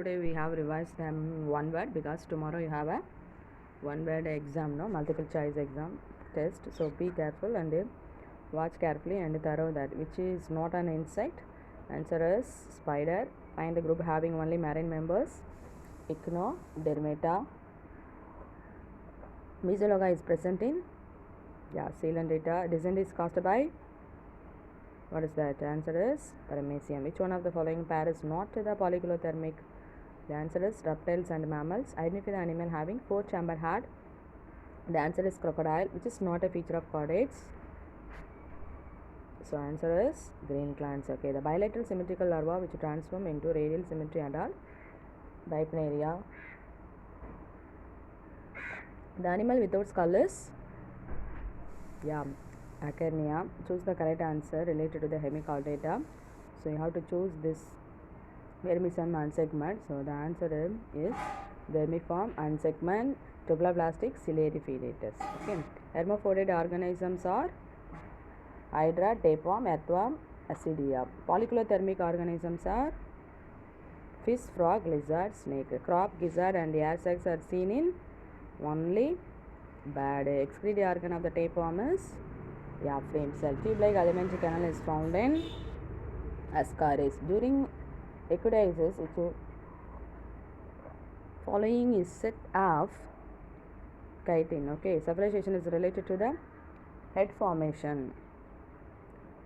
Today we have revised them one word because tomorrow you have a one word exam, no multiple choice exam test. So be careful and watch carefully and thorough that which is not an insect. Answer is spider. Find the group having only marine members. Ichnodermata. Mesologa is present in Coelenterata. Descent is caused by what is that? Answer is Paramecium. Which one of the following pair is not the polyclothermic? The answer is reptiles and mammals. Identify the animal having 4-chambered heart. The answer is crocodile, which is not a feature of chordates. So answer is green glands. Okay, the bilateral symmetrical larva which transform into radial symmetry and all Dipneria. The animal without skull is Acarnia. Choose the correct answer related to the hemichordata. So you have to choose this vermiform unsegment. So the answer is vermiform unsegment trophoblastic ciliary fetus. Okay. Hermaphrodite organisms are hydra, tapeworm, earthworm, ascidia. Polyclothermic organisms are fish, frog, lizard, snake. Crop, gizzard and air sacs are seen in only bird. Excretory organ of the tapeworm is frame cell. Tube-like alimentary canal is found in Ascaris. During equidiasis, following is set of chitin. Okay, cephalization is related to the head formation.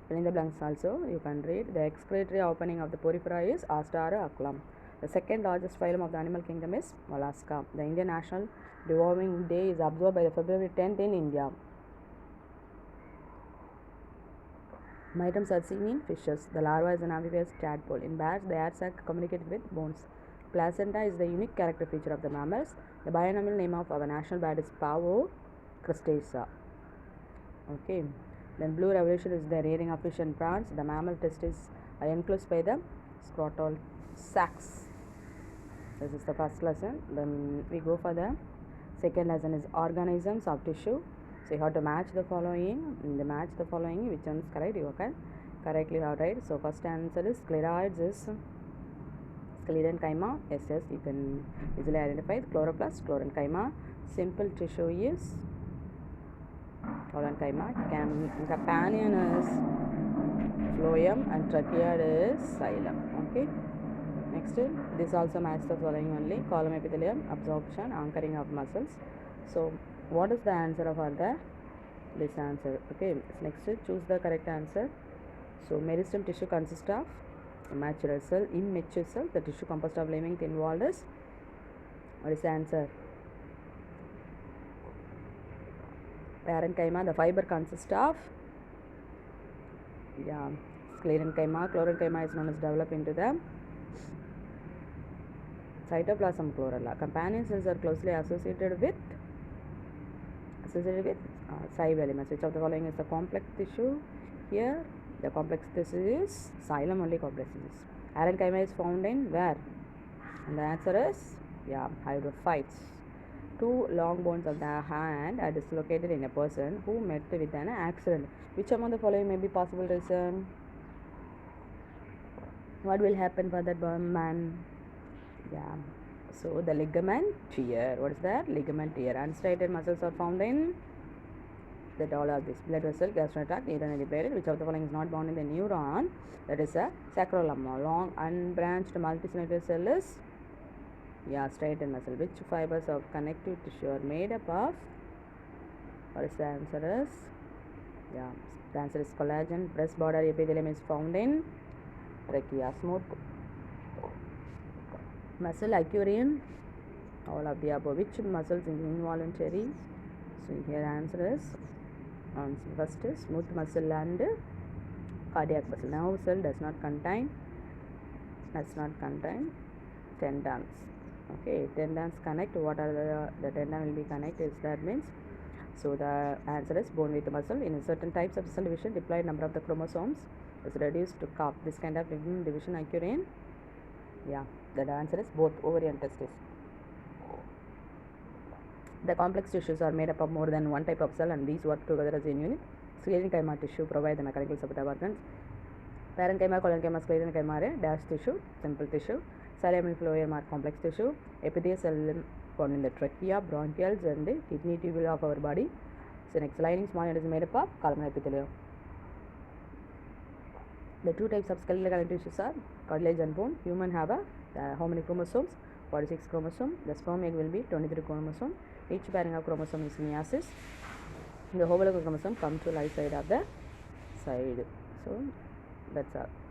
Fill in the blanks also you can read. The excretory opening of the porifera is Asteraculum. The second largest phylum of the animal kingdom is Mollusca. The Indian National Deworming Day is observed by the February 10th in India. Mitomes are seen in fishes. The larva is an amphibious tadpole. In bats, the air sac communicates with bones. Placenta is the unique character feature of the mammals. The binomial name of our national bat is Pavo crustacea. Okay. Then blue revolution is the rearing of fish and prawns. The mammal testes are enclosed by the scrotal sacs. This is the first lesson. Then we go for the second lesson is organisms of tissue. So you have to match the following. In the match the following, which one is correct? You can correctly have right. So first answer is scleroids is sclerenchyma. Yes, you can easily identify. Chloroplast, sclerenchyma. Simple tissue is sclerenchyma. Companion is phloem and trachea is xylem. Okay. Next, this also matches the following only. Column epithelium, absorption, anchoring of muscles. So what is the answer of all the this answer? Okay, next choose the correct answer. So meristem tissue consists of mature cell, immature cell. The tissue composed of living thin walled is what is the answer? Parenchyma. The fiber consists of sclerenchyma. Chloronchyma is known as developed into the cytoplasm chlorella. Companion cells are closely associated with sieve elements. Which of the following is the complex tissue? Here the complex tissue is xylem only complex tissues. Parenchyma is found in where? And the answer is hydrophytes. Two long bones of the hand are dislocated in a person who met with an accident. Which among the following may be possible reason? What will happen for that man? So the ligament tear. What is that? Ligament tear. Unstriated muscles are found in the all of this blood vessel, gastrointestinal tract, neuron related. Which of the following is not bound in the neuron? That is a sacrolemma. Long unbranched multicellular cell is striated muscle. Which fibers of connective tissue are made up of? What is the answer is? The answer is collagen. Breast border epithelium is found in trachea. Smooth muscle, acurian, all of the above. Which muscles is involuntary? So here answer is first is smooth muscle and cardiac muscle. Nerve cell does not contain tendons. Okay, tendons connect. What are the tendon will be connected? That means so the answer is bone with muscle. In certain types of cell division, diploid number of the chromosomes is reduced to half. This kind of division occur in the answer is both ovary and testis. The complex tissues are made up of more than one type of cell and these work together as a unit. Sclerenchyma tissue provide the mechanical support of organs. Parenchyma, collenchyma, sclerenchyma are dash tissue, simple tissue. xylem and phloem are complex tissue. Epithelium found in the trachea, bronchioles, and the kidney tubule of our body. So next lining, small unit is made up of columnar epithelium. The two types of skeletal connective tissues are cartilage and bone. Human have how many chromosomes? 46 chromosome. The sperm egg will be 23 chromosome. Each pairing of chromosome is meiosis. The homologue chromosome come to right side of the side. So that's all.